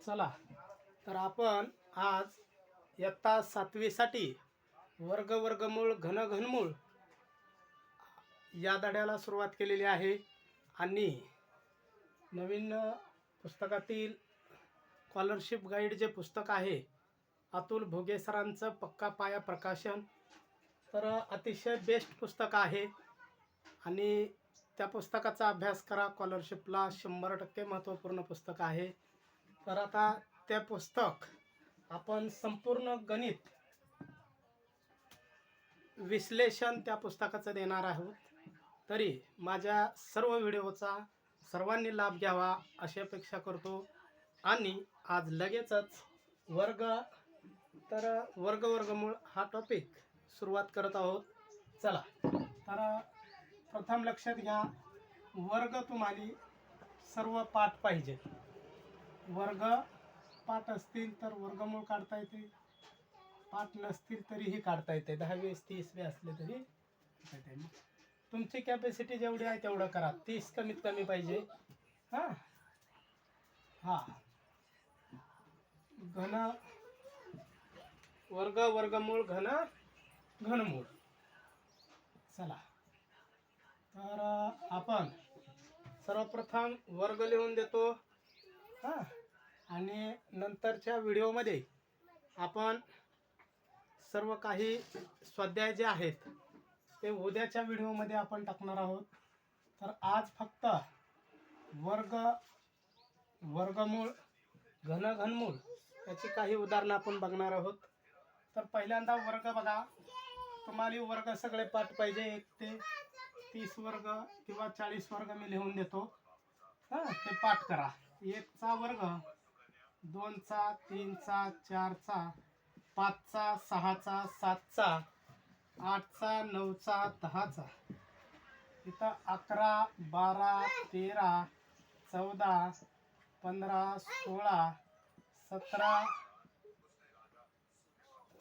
चला तर आपण आज इयत्ता 7वीसाठी वर्गमूळ घनमूळ या धड्याला सुरुवात केलेली आहे आणि नवीन पुस्तकातील स्कॉलरशिप गाईड जे पुस्तक आहे अतुल भोगे सरांचं पक्का पाया प्रकाशन तर अतिशय बेस्ट पुस्तक आहे आणि त्या पुस्तकाचा अभ्यास करा. स्कॉलरशिपला 100% महत्त्वपूर्ण पुस्तक आहे. तर आता ते पुस्तक आपण संपूर्ण गणित विश्लेषण त्या पुस्तकाचं देणार आहोत. तरी माझ्या सर्व व्हिडिओचा सर्वांनी लाभ घ्यावा अशी अपेक्षा करतो. आणि आज लगेचच वर्गमूळ हा टॉपिक सुरुवात करत आहोत. चला तर प्रथम लक्षात घ्या, वर्ग तुम्हाला सर्व पाठ पाहिजे. वर्ग पाठ असतील तर वर्गमूळ काढता येते, पाठ नसतील तरीही काढता येते. 10, 20, 30 असले तरी येते. तुमची कॅपॅसिटी जेवढी आहे तेवढं करा. 30 कमीत कमी पाहिजे. हां हां वर्गमूळ घनमूळ. चला तर आपण सर्वप्रथम वर्ग लिहून देतो हां, आणि नंतरच्या व्हिडिओमध्ये आपण सर्व काही स्वाध्याय जे आहेत ते उद्याच्या व्हिडिओमध्ये आपण टाकणार आहोत. तर आज फक्त वर्गमूळ घनमूळ याची काही उदाहरणं आपण बघणार आहोत. तर पहिल्यांदा वर्ग बघा. तुम्हाला वर्ग सगळे पाठ पाहिजे. 1 ते 30 वर्ग किंवा 40 वर्ग मी लिहून देतो. हां, ते पाठ करा. 1 चा वर्ग, 2 चा, 3 चा, 4 चा, 5 चा, 6 चा, 7 चा, 8 चा, 9 चा, 10 चा, इथं 11, 12, 13, 14, 15, 16,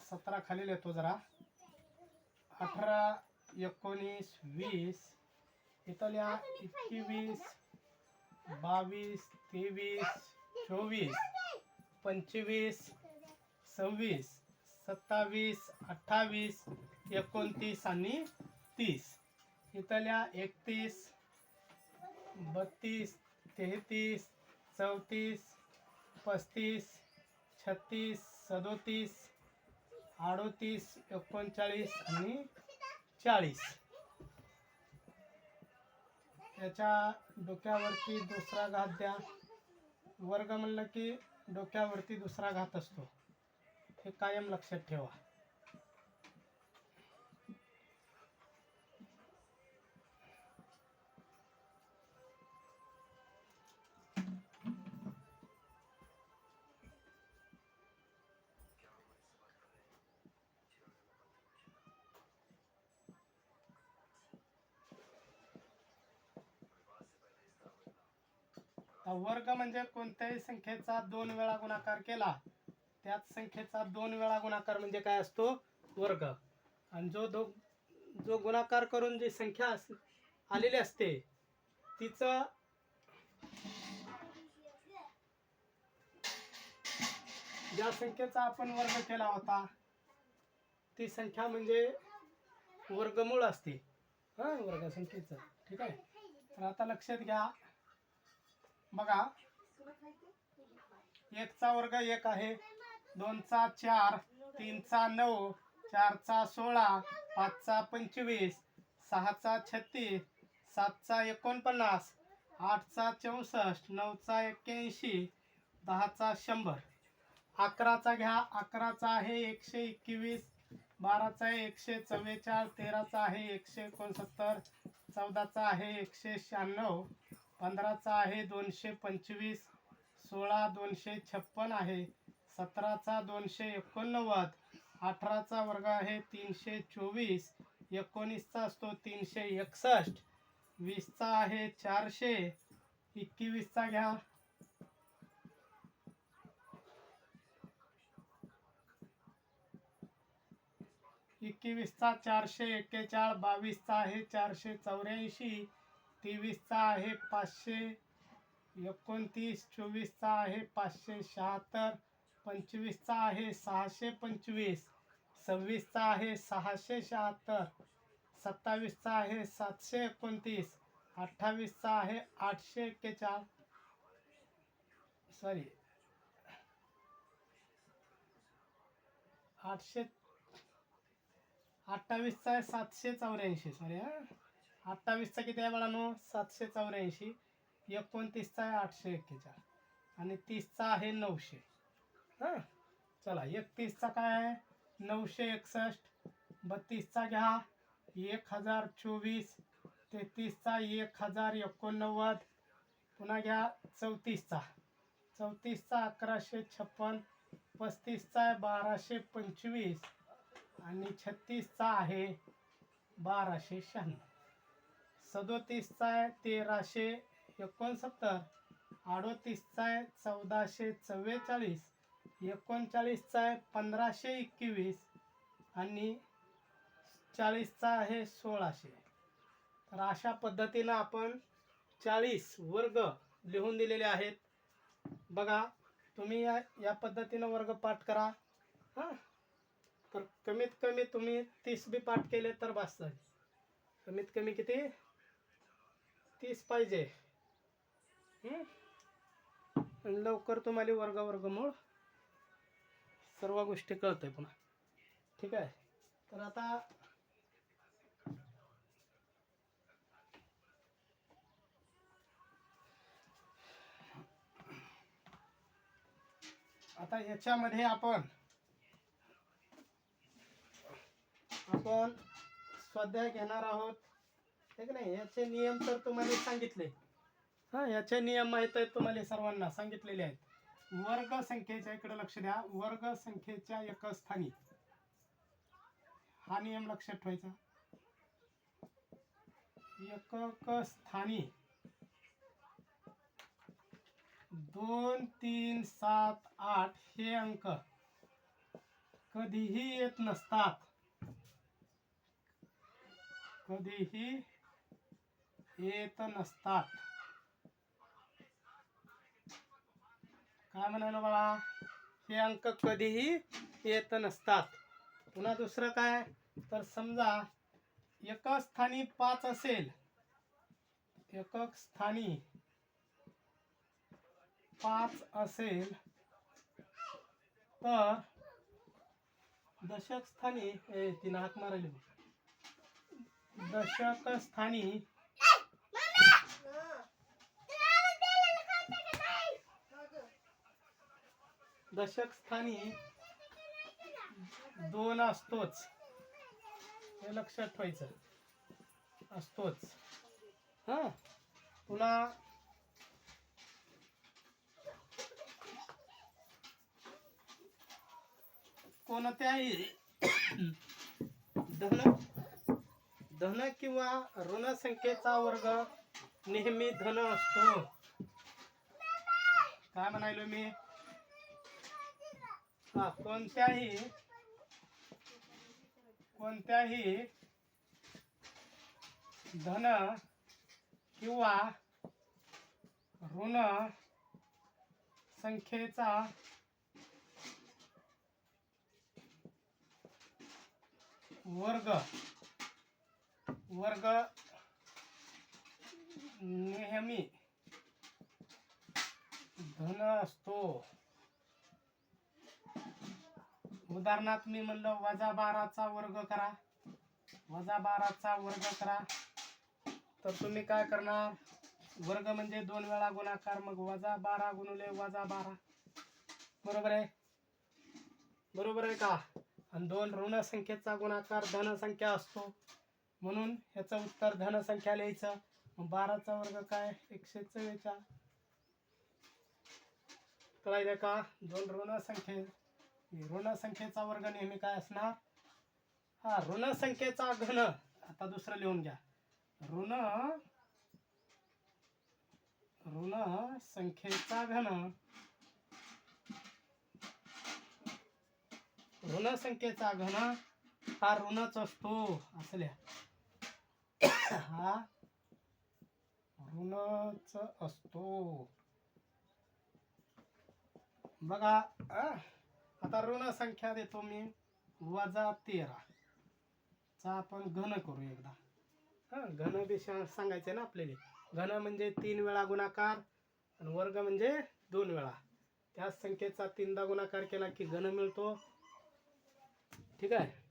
17 खाली लिहितो जरा, 18, 19, 20, इथं लिहा 21, 22, 23, 24, 25, 26, 27, 28, 29 आणि 30. इथं लिहा 31, 32, 33, 34, 35, 36, 37, 38, 39 आणि 40. याच्या डोक्यावरती दुसरा घात द्या. वर्ग म्हणलं की डोक्यावरती दुसरा घात असतो, हे कायम लक्षात ठेवा. वर्ग म्हणजे कोणत्याही संख्येचा 2 वेळा गुणाकार केला त्याच संख्येचा 2 वेळा गुणाकार म्हणजे काय असतो? वर्ग. आणि जो गुणाकार करून जी संख्या आलेली असते तिचं ज्या संख्येचा आपण वर्ग केला होता ती संख्या म्हणजे वर्गमूळ असते. हां, वर्ग संख्येचं. ठीक आहे. तर आता लक्षात घ्या बघा, 1 चा वर्ग 1 आहे, 2 चा 4, 3 चा 9, 4 चा 16, 5 चा 25, 6 चा 36, 7 चा 49, 8 चा 64, 9 चा 81, 10 चा 100. 11 चा घ्या. 11 चा आहे 121, 12 चा आहे 144, 13 चा आहे 169, 14 चा आहे 196, 15 चा आहे 225, 16 256 आहे, 17 चा 289, 18 चा वर्ग आहे 324, 19 चा असतो 361, 20 चा आहे 400, 21 चा घ्या. 21 चा 441, 22 चा आहे 484, 23 चा आहे 500, 29, 24चा आहे 576, 25चा आहे 625, 26चा आहे 676, 27चा आहे 729, 28चा आहे 841, सॉरी 28चा आहे 784, सॉरी हा 28चा किती आहे बाळांनो 784, 29चा आहे 841 आणि 30चा आहे 900. हां चला 31चा काय आहे 961, 32चा घ्या 1024, 33चा 1089, पुन्हा घ्या 34चा 1156, 35चा आहे 1225 आणि 36चा आहे 1296, 37चा आहे 1369, 38चा आहे 1444, 39चा आहे 1521 आणि 40चा आहे 1600. तर अशा पद्धतीनं आपण 40 वर्ग लिहून दिलेले आहेत. बघा तुम्ही या पद्धतीनं वर्ग पाठ करा. हां तर कमीत कमी तुम्ही 30 बी पाठ केले तर बस झाले. कमीत कमी किती 30 पाहिजे. आणि लवकर तुम्हाला वर्गमूळ सर्व गोष्टी कळतंय पुन्हा. ठीक आहे. तर आता याच्यामध्ये आपण स्वाध्याय घेणार आहोत. ठीक नाही. याचे नियम तर तुम्हाला सांगितले. हां याचे नियम माहीत आहेत तुम्हाला सर्वांना सांगितलेले आहेत. वर्ग संख्येच्या इकडे लक्ष द्या. वर्ग संख्येच्या एकच स्थानी हा नियम लक्षात ठेवायचा. एकक स्थानी 2, 3, 7, 8 हे अंक कधीही येत नसतात. कधीही येत नसतात. काय म्हणालो बाळा हे अंक कधीही येत नसतात. पुन्हा दुसरं काय तर समजा एकक स्थानी 5 असेल, एकक स्थानी 5 असेल तर दशक स्थानी तिने हाक मारली. दशक स्थानी दशक स्थानी 2 असतोच. हे लक्षात ठेवायचं असतोच. हां पुन्हा कोणत्याही धन किंवा ऋण संख्येचा वर्ग नेहमी धन असतो. काय म्हणालो मी कोणत्याही धन किंवा ऋण संख्येचा वर्ग नेहमी धन असतो. उदाहरणार्थ मी म्हणलं -12चा वर्ग करा, -12चा वर्ग करा तर तुम्ही काय करणार वर्ग म्हणजे 2 वेळा गुणाकार मग -12 गुणिले -12 बरोबर आहे. बरोबर आहे का. आणि 2 ऋण संख्येचा गुणाकार धन संख्या असतो म्हणून ह्याचं उत्तर धन संख्या लिहायचं. मग 12चा वर्ग काय 144. कळायला का. 2 ऋण संख्येचा वर्ग नेहमी काय असणार ऋण संख्येचा घन. आता दुसरं लिहून घ्या. ऋण संख्येचा घन. ऋण संख्येचा घन हा ऋणच असतो असल्या. हा ऋणच असतो. बघा आता ऋण संख्या देतो मी -13 चा आपण घन करू एकदा. घन बी सांगायचे ना आपल्याला. घन म्हणजे 3 वेळा गुणाकार आणि वर्ग म्हणजे 2 वेळा. त्याच संख्येचा 3दा गुणाकार केला की घन मिळतो. ठीक आहे.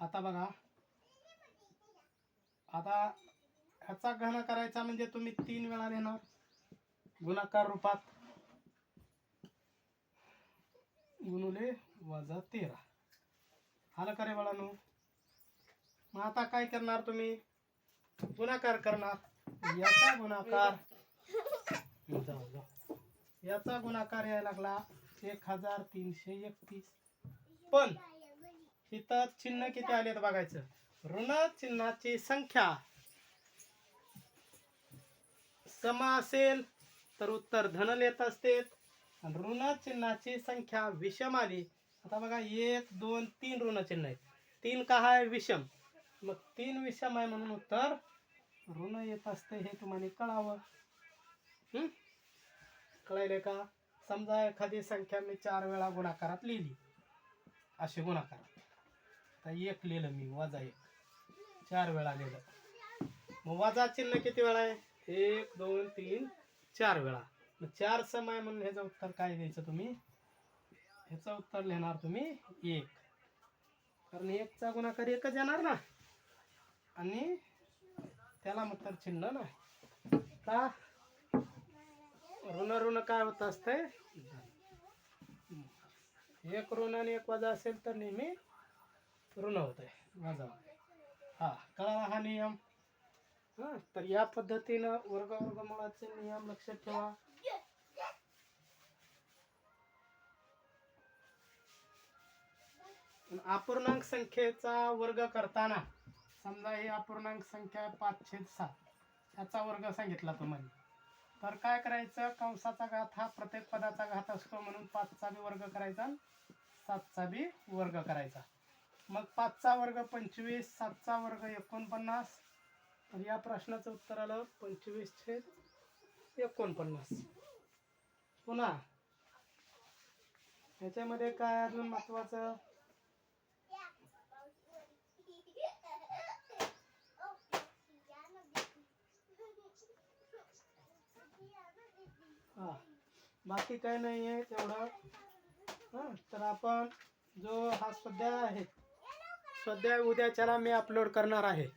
आता बघा, आता ह्याचा घन करायचा म्हणजे तुम्ही 3 वेळा लिहिणार गुणाकार रूपात, गुणुले -13. आलं का रे बाळांनो? मग आता काय करणार तुम्ही? गुणाकार करणार. याचा गुणाकार याचा गुणाकार यायला लागला 1331. पण इथं चिन्ह किती आले बघायचं. ऋण चिन्हाची संख्या सम असेल तर उत्तर धन लिहित असते. ऋण चिन्हाची संख्या विषम आली. आता बघा 1 2 3 ऋण चिन्ह आहेत. 3 का आहे विषम, मग 3 विषम आहे म्हणून उत्तर ऋण येत असते. हे तुम्हाला कळावं. कळायले का? समजा एखादी संख्या मी 4 वेळा गुणाकारात लिहिली, असे गुणाकारात. आता 1 लिहिलं मी, -1 4 वेळा लिहिलं. मग वजा चिन्ह किती वेळा आहे? 1 2 3 4 वेळा. मग 4 सम आहे म्हणून ह्याचं उत्तर काय द्यायचं तुम्ही? ह्याचं उत्तर लिहिणार तुम्ही 1. कारण 1 चा गुणाकार 1च येणार ना, आणि त्याला उत्तर चिन्ह नाही. का? ऋण ऋण काय होत असते? 1 ऋण आणि 1 वजा असेल तर नेहमी ऋण होत आहे, वजा. कळाला हा नियम? तर या पद्धतीनं वर्गमुळाचे नियम लक्षात ठेवा. अपूर्णांक संख्येचा वर्ग करताना समजा ही अपूर्णांक संख्या 5/7 याचा वर्ग सांगितला तुम्हाला, तर काय करायचं? कंसाचा घात हा प्रत्येक पदाचा घात असतो म्हणून 5चा बी वर्ग करायचा, 7चा बी वर्ग करायचा. मग 5चा वर्ग 25, 7चा वर्ग 49. तर या प्रश्नाचं उत्तर आलं 25/49. पुन्हा ह्याच्यामध्ये काय अजून महत्वाचं? बाकी काय नाही आहे तेवढं. तर आपण जो हा स्वाध्याय आहे, स्वाध्याय उद्याच्याला मी अपलोड करणार आहे.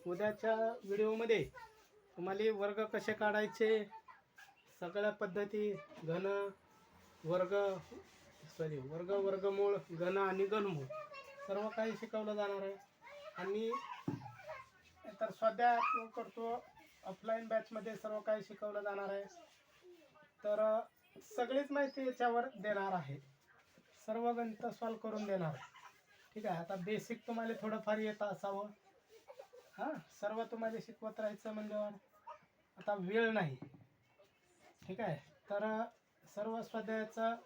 उद्याच्या व्हिडिओमध्ये तुम्हाला वर्ग कसे काढायचे, सगळ्या पद्धती, घन, वर्ग, वर्गमूळ, घन आणि घनमूळ सर्व काही शिकवलं जाणार आहे. आणि तर स्वाध्याय अपलोड करतो, ऑफलाईन बॅचमध्ये सर्व काही शिकवलं जाणार आहे. तर सगळीच माहिती याच्यावर देणार आहे, सर्व गणित सॉल्व करून देणार आहे. ठीक आहे. आता बेसिक तुम्हाला थोडंफार येत असावं. सर्व तुम्हाला शिकवत राहायचं म्हणल्यावर आता वेळ नाही. ठीक आहे. तर सर्व स्वाध्यायाचं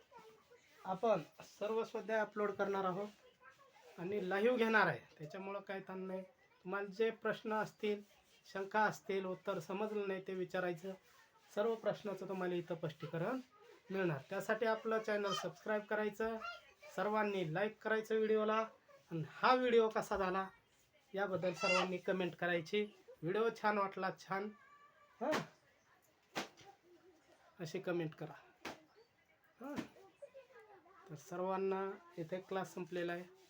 आपण सर्व स्वाध्याय अपलोड करणार आहोत आणि लाईव्ह घेणार आहे. त्याच्यामुळं काही ताण नाही. तुम्हाला जे प्रश्न असतील, शंका असतील, उत्तर समजलं नाही ते विचारायचं. सर्व प्रश्नाचं तुम्हाला इथं स्पष्टीकरण मिळणार. त्यासाठी आपलं चॅनल सबस्क्राईब करायचं, सर्वांनी लाईक करायचं व्हिडिओला, आणि हा व्हिडिओ कसा झाला याबद्दल सर्वांनी कमेंट करायची. व्हिडिओ छान वाटला, छान अशी कमेंट करा. तर सर्वांना इथे क्लास संपलेला आहे.